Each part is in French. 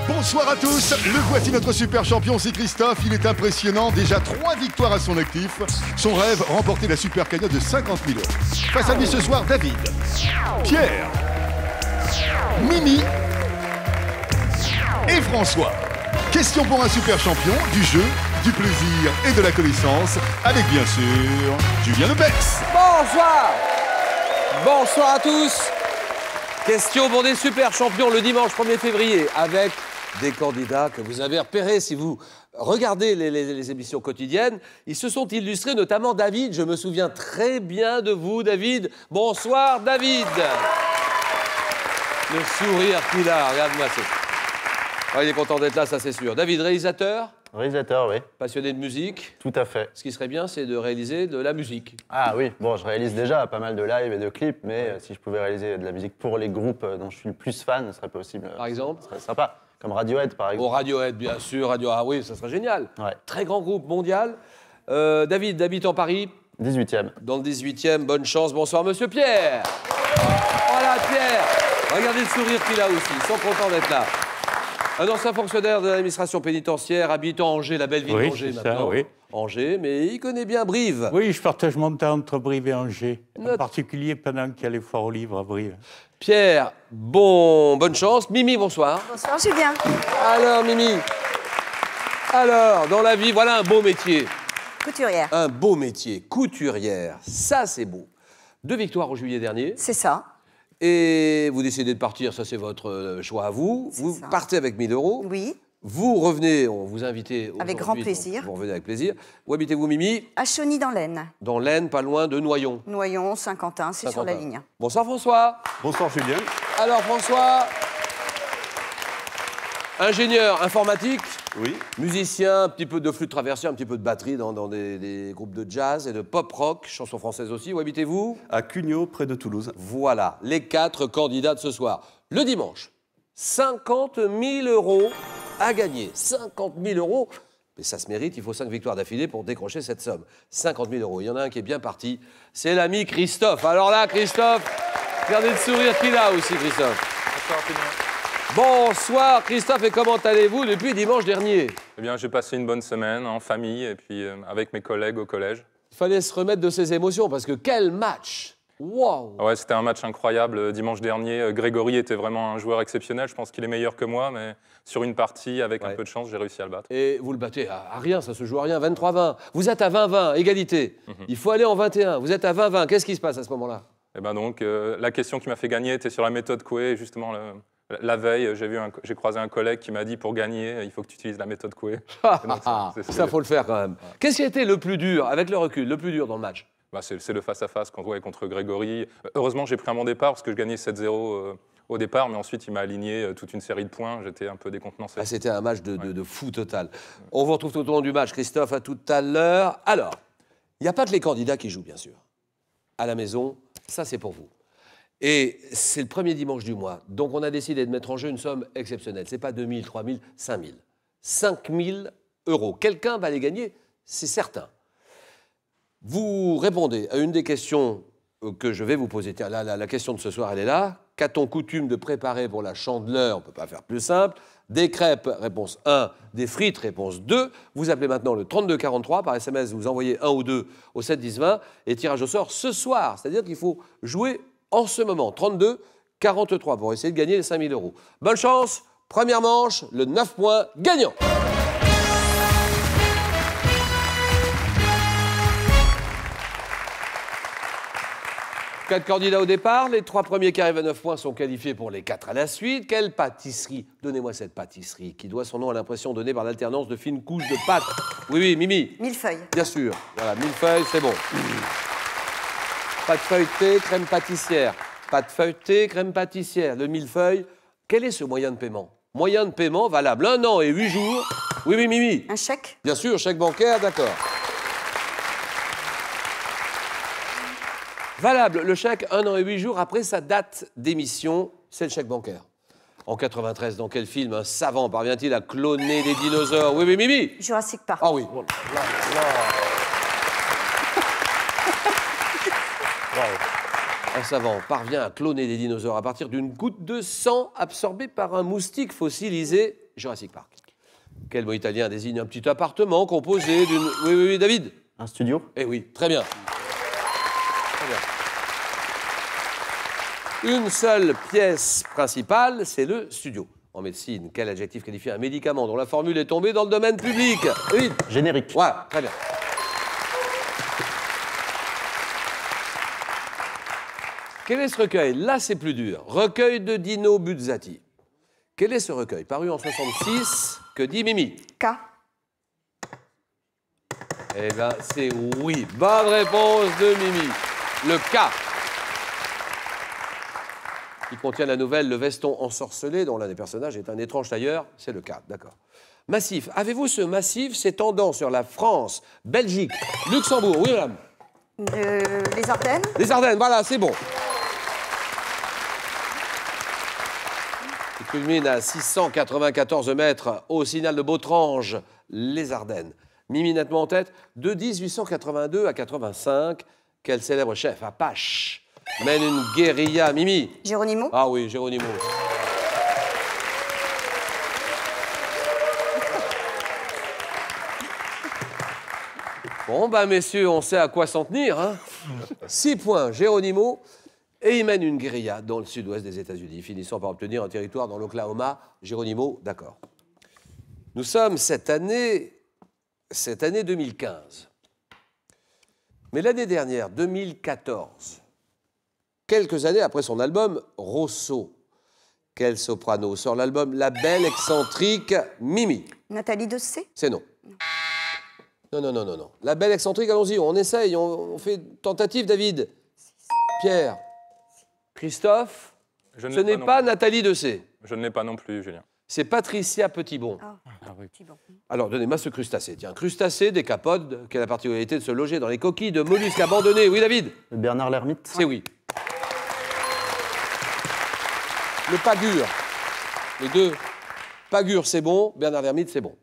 Bonsoir à tous, le voici notre super champion, c'est Christophe. Il est impressionnant, déjà 3 victoires à son actif. Son rêve, remporter la super cagnotte de 50 000 €. Face à lui ce soir, David, Pierre, Mimi et François. Question pour un super champion, du jeu, du plaisir et de la connaissance, avec bien sûr Julien Lebex. Bonsoir. Bonsoir à tous. Question pour des super champions le dimanche 1er février avec des candidats que vous avez repérés si vous regardez les émissions quotidiennes. Ils se sont illustrés, notamment David. Je me souviens très bien de vous, David. Bonsoir, David. Le sourire qu'il a, regarde-moi. Ah, il est content d'être là, ça c'est sûr. David, réalisateur? Réalisateur, oui. Passionné de musique? Tout à fait. Ce qui serait bien, c'est de réaliser de la musique. Ah oui, bon, je réalise déjà pas mal de lives et de clips, mais si je pouvais réaliser de la musique pour les groupes dont je suis le plus fan, ce serait possible. Par exemple? Ce serait sympa, comme Radiohead, par exemple. Oh, Radiohead, bien sûr. Ah oui, ça serait génial. Ouais. Très grand groupe mondial. David habite en Paris. 18e. Dans le 18e, bonne chance. Bonsoir, monsieur Pierre. Voilà, Pierre. Regardez le sourire qu'il a aussi. Ils sont contents d'être là. Un ancien fonctionnaire de l'administration pénitentiaire, habitant Angers, la belle ville d'Angers maintenant. Ça, oui. Angers, mais il connaît bien Brive. Oui, je partage mon temps entre Brive et Angers. En particulier pendant qu'il y a les foires aux livres à Brive. Pierre, bonne chance. Mimi, bonsoir. Bonsoir Julien. Alors, Mimi. Alors, dans la vie, voilà un beau métier. Couturière. Un beau métier, couturière. Ça, c'est beau. 2 victoires en juillet dernier. C'est ça. Et vous décidez de partir, ça c'est votre choix à vous. Vous partez avec 1 000 €. Oui. Vous revenez, on vous invite avec grand plaisir. Vous revenez avec plaisir. Où habitez-vous, Mimi? À Chauny dans l'Aisne. Dans l'Aisne, pas loin de Noyon. Noyon, Saint-Quentin, c'est sur la ligne. Bonsoir François. Bonsoir Julien. Alors François, ingénieur informatique. Oui. Musicien, un petit peu de flûte traversière, un petit peu de batterie dans des groupes de jazz et de pop rock, chansons françaises aussi. Où habitez-vous? À Cugnot, près de Toulouse. Voilà, les 4 candidats de ce soir. Le dimanche, 50 000 € à gagner. 50 000 €. Mais ça se mérite, il faut 5 victoires d'affilée pour décrocher cette somme. 50 000 €. Il y en a un qui est bien parti, c'est l'ami Christophe. Alors là, Christophe, regardez le sourire qu'il a aussi, Christophe. Bonsoir tout le monde. Bonsoir Christophe, et comment allez-vous depuis dimanche dernier? Eh bien, j'ai passé une bonne semaine en famille et puis avec mes collègues au collège. Il fallait se remettre de ses émotions parce que quel match! Waouh! Ouais, c'était un match incroyable dimanche dernier. Grégory était vraiment un joueur exceptionnel. Je pense qu'il est meilleur que moi, mais sur une partie, avec un peu de chance, j'ai réussi à le battre. Et vous le battez à rien, ça se joue à rien, 23-20. Vous êtes à 20-20, égalité. Il faut aller en 21. Vous êtes à 20-20. Qu'est-ce qui se passe à ce moment-là? Eh ben donc, la question qui m'a fait gagner était sur la méthode Coué. Justement, la veille, j'ai croisé un collègue qui m'a dit pour gagner, il faut que tu utilises la méthode Coué. Ça, faut le faire quand même. Qu'est-ce qui a été le plus dur, avec le recul, le plus dur dans le match? Bah, c'est le face-à-face contre Grégory. Heureusement, j'ai pris un bon départ parce que je gagnais 7-0 au départ, mais ensuite, il m'a aligné toute une série de points. J'étais un peu décontenancé. Ah, c'était un match de fou total. On vous retrouve tout au long du match, Christophe, à tout à l'heure. Alors, il n'y a pas que les candidats qui jouent, bien sûr. À la maison, ça, c'est pour vous. Et c'est le premier dimanche du mois. Donc, on a décidé de mettre en jeu une somme exceptionnelle. Ce n'est pas 2 000, 3 000, 5 000. 5 000 €. Quelqu'un va les gagner, c'est certain. Vous répondez à une des questions que je vais vous poser. Tiens, la question de ce soir, elle est là. Qu'a-t-on coutume de préparer pour la Chandeleur? On ne peut pas faire plus simple. Des crêpes, réponse 1. Des frites, réponse 2. Vous appelez maintenant le 3243. Par SMS, vous envoyez 1 ou 2 au 7 10 20. Et tirage au sort ce soir. C'est-à-dire qu'il faut jouer en ce moment. 32 43 pour essayer de gagner les 5 000 €. Bonne chance. Première manche, le 9 points gagnant. Quatre candidats au départ, les 3 premiers qui arrivent à 9 points sont qualifiés pour les 4 à la suite. Quelle pâtisserie? Donnez-moi cette pâtisserie qui doit son nom à l'impression donnée par l'alternance de fines couches de pâte. Oui, Mimi. Millefeuille. Bien sûr. Voilà, millefeuille, c'est bon. Pâte feuilletée, crème pâtissière. Pâte feuilletée, crème pâtissière. Le millefeuille, quel est ce moyen de paiement? Moyen de paiement valable 1 an et 8 jours. Oui, Mimi. Un chèque? Bien sûr, chèque bancaire, d'accord. Valable, le chèque 1 an et 8 jours après sa date d'émission, c'est le chèque bancaire. En 93, dans quel film un savant parvient-il à cloner des dinosaures? Oui, Mimi. Jurassic Park. Ah oui. Un savant parvient à cloner des dinosaures à partir d'une goutte de sang absorbée par un moustique fossilisé. Jurassic Park. Quel mot italien désigne un petit appartement composé d'une... Oui, David? Un studio? Eh oui, très bien. Très bien. Une seule pièce principale, c'est le studio. En médecine, quel adjectif qualifie un médicament dont la formule est tombée dans le domaine public? Oui. Générique. Voilà, très bien. Quel est ce recueil? Là, c'est plus dur. Recueil de Dino Buzzati. Quel est ce recueil? Paru en 66, que dit Mimi? K. Eh bien, c'est oui. Bonne réponse de Mimi. Le K. Il contient la nouvelle Le Veston ensorcelé, dont l'un des personnages est un étrange tailleur. C'est le K, d'accord. Massif. Avez-vous ce massif s'étendant sur la France, Belgique, Luxembourg? Oui, madame. Les Ardennes. Les Ardennes, voilà, c'est bon. Il culmine à 694 mètres au signal de Bautrange, les Ardennes. Mimi nettement en tête, de 1882 à 85, quel célèbre chef Apache mène une guérilla? Mimi? Geronimo. Ah oui, Geronimo. Bon, ben messieurs, on sait à quoi s'en tenir. Hein. 6 points, Geronimo. Et il mène une guérilla dans le sud-ouest des États-Unis, finissant par obtenir un territoire dans l'Oklahoma. Geronimo, d'accord. Nous sommes cette année 2015. Mais l'année dernière, 2014, quelques années après son album Rosso, quel soprano sort l'album La Belle Excentrique? Mimi? Nathalie Dessay. C'est non. Non. La Belle Excentrique, allons-y, on essaye, on fait une tentative, David. Pierre? Christophe? Ce n'est pas Nathalie Dessay. Je ne l'ai pas non plus, Julien. C'est Patricia Petitbon. Petitbon. Alors, donnez-moi ce crustacé. Tiens, crustacé, décapode, qui a la particularité de se loger dans les coquilles de mollusques abandonnés. Oui, David? Bernard l'Ermite. C'est oui. Le pagure. Les deux. Pagure, c'est bon. Bernard l'Ermite, c'est bon.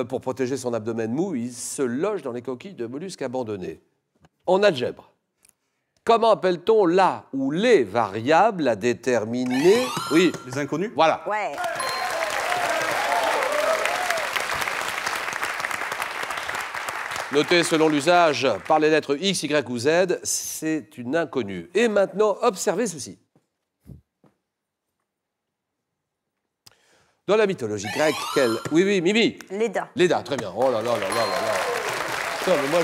Pour protéger son abdomen mou, il se loge dans les coquilles de mollusques abandonnés. En algèbre, comment appelle-t-on la ou les variables à déterminer? Oui. Les inconnus? Voilà. Ouais. Notez selon l'usage par les lettres X, Y ou Z, c'est une inconnue. Et maintenant, observez ceci. Dans la mythologie grecque, quelle... Oui, Mimi? Leda. Leda, très bien. Oh là là. Putain, mais moi,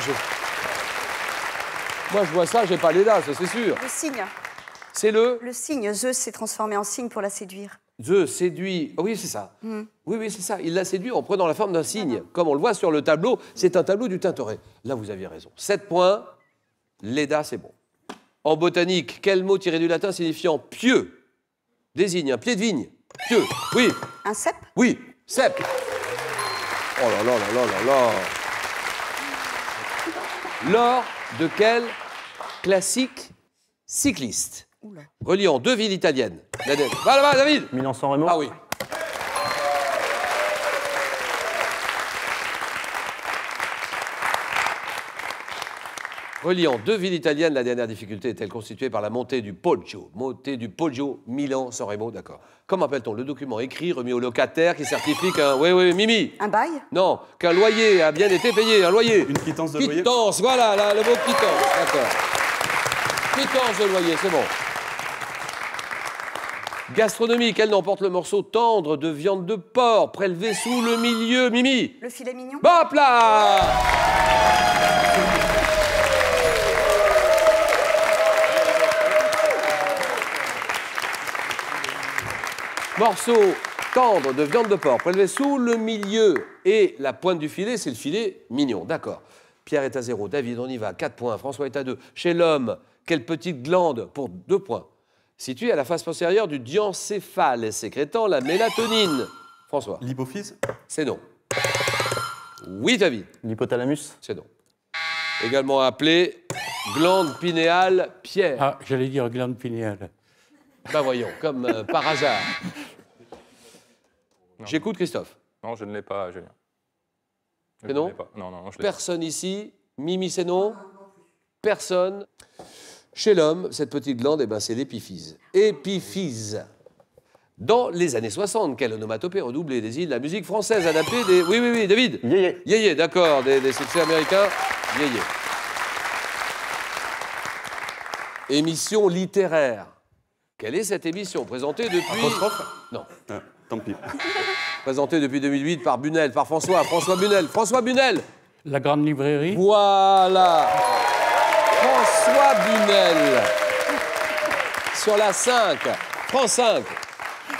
je vois ça, j'ai pas Leda, ça c'est sûr. Le cygne. C'est le... Le cygne. Zeus s'est transformé en cygne pour la séduire. Zeus séduit... Oh, oui, c'est ça. Oui, c'est ça. Il l'a séduit en prenant la forme d'un cygne. Comme on le voit sur le tableau, c'est un tableau du Tintoret. Là, vous aviez raison. 7 points. Leda, c'est bon. En botanique, quel mot tiré du latin signifiant pieux désigne un pied de vigne? Pieux, oui. Un cep. Oui, cep. Oh là. Lors de quel classique cycliste reliant 2 villes italiennes? Va là-bas, David. Milan-San Remo. Ah oui. Reliant 2 villes italiennes, la dernière difficulté est-elle constituée par la montée du Poggio? Montée du Poggio, Milan-San Remo, d'accord. Comment appelle-t-on le document écrit remis au locataire qui certifie qu'un... Oui, Mimi? Un bail. Non, qu'un loyer a bien été payé, un loyer. Une quittance de loyer? Quittance, voilà, là, le mot quittance, d'accord. Quittance de loyer, c'est bon. Gastronomie, quel nom porte le morceau tendre de viande de porc prélevé sous le milieu? Mimi? Le filet mignon. Hop là! Morceau tendre de viande de porc prélevé sous le milieu. Et la pointe du filet, c'est le filet mignon. D'accord. Pierre est à 0. David, on y va. 4 points. François est à 2. Chez l'homme, quelle petite glande pour 2 points? Située à la face postérieure du diencéphale et sécrétant la mélatonine. François? L'hypophyse? C'est non. Oui, David? L'hypothalamus. C'est non. Également appelé glande pinéale, Pierre. Ah, j'allais dire glande pinéale. Ben voyons, comme par hasard. J'écoute Christophe. Non, je ne l'ai pas, Julien. C'est non? Non, je l'ai pas. Personne ici. Mimi, c'est non? Personne. Chez l'homme, cette petite glande, eh ben, c'est l'épiphyse. Épiphyse. Dans les années 60, quelle onomatopée redoublée désigne la musique française adaptée des... Oui, oui, oui, David. Yé-yé. Yé-yé, d'accord, des succès américains. Yé-yé. Émission littéraire. Quelle est cette émission présentée depuis... Apostrophe? Non. Ah, tant pis. Présentée depuis 2008 par Bunel, par François Bunel. François Bunel. La grande librairie. Voilà. François Bunel. Sur la 5. France 5.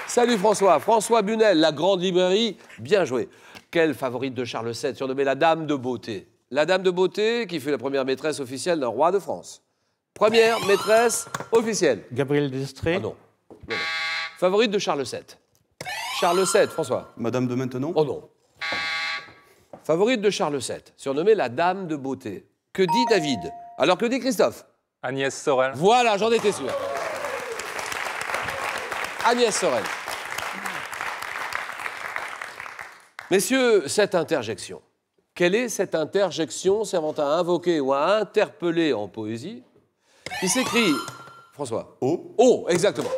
Salut François. François Bunel, la grande librairie. Bien joué. Quelle favorite de Charles VII, surnommée la Dame de Beauté? La Dame de Beauté qui fut la première maîtresse officielle d'un roi de France. Première maîtresse officielle. Gabriel Destré. Ah non. Non, non. Favorite de Charles VII. Charles VII, François. Madame de Maintenon? Oh non. Favorite de Charles VII, surnommée la Dame de Beauté. Que dit David? Alors que dit Christophe? Agnès Sorel. Voilà, j'en étais sûr. Agnès Sorel. Messieurs, cette interjection. Quelle est cette interjection servant à invoquer ou à interpeller en poésie qui s'écrit... François. O. Oh, exactement.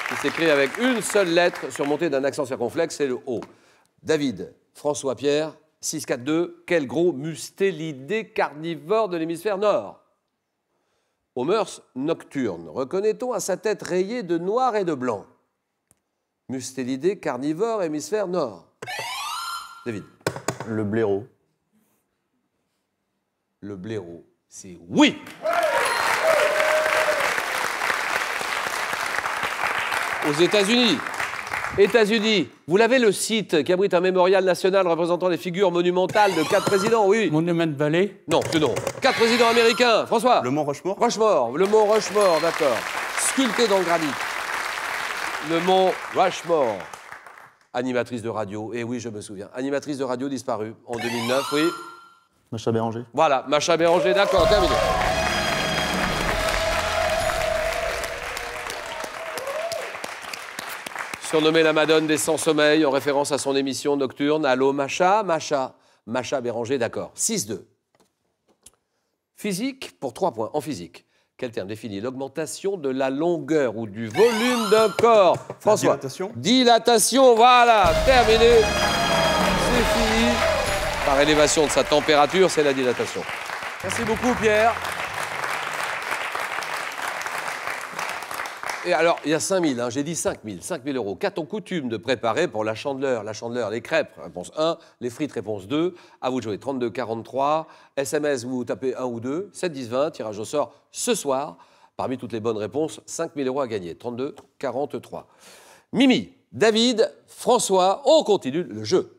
Qui s'écrit avec une seule lettre surmontée d'un accent circonflexe, c'est le O. David, François, Pierre, 6-4-2, quel gros mustélidé carnivore de l'hémisphère nord? Aux mœurs nocturnes, reconnaît-on à sa tête rayée de noir et de blanc? Mustélidé carnivore, hémisphère nord. David. Le blaireau. Le blaireau, c'est oui. Aux États-Unis. États-Unis, vous l'avez, le site qui abrite un mémorial national représentant les figures monumentales de 4 présidents, oui. Monument Valley. Non, c'est non. 4 présidents américains. François. Le Mont Rushmore? Rushmore, le mont Rushmore, d'accord. Sculpté dans le granit. Le mont Rushmore. Animatrice de radio, et oui, je me souviens. Animatrice de radio disparue en 2009, oui. Macha Béranger. Voilà, Macha Béranger, d'accord, terminé. Surnommée la Madone des sans-sommeil en référence à son émission nocturne. Allô, Macha, Macha. Macha Béranger, d'accord. 6-2. Physique, pour 3 points, en physique. Quel terme définit l'augmentation de la longueur ou du volume d'un corps? François. Dilatation. Dilatation, voilà, terminé. C'est fini. Par élévation de sa température, c'est la dilatation. Merci beaucoup, Pierre. Et alors, il y a 5 000, hein, j'ai dit 5 000 euros. Qu'a-t-on coutume de préparer pour la chandeleur? La chandeleur, les crêpes, réponse 1. Les frites, réponse 2. À vous de jouer, 32 43. SMS, vous tapez 1 ou 2. 7 10 20, tirage au sort ce soir. Parmi toutes les bonnes réponses, 5 000 euros à gagner. 32 43. Mimi, David, François, on continue le jeu.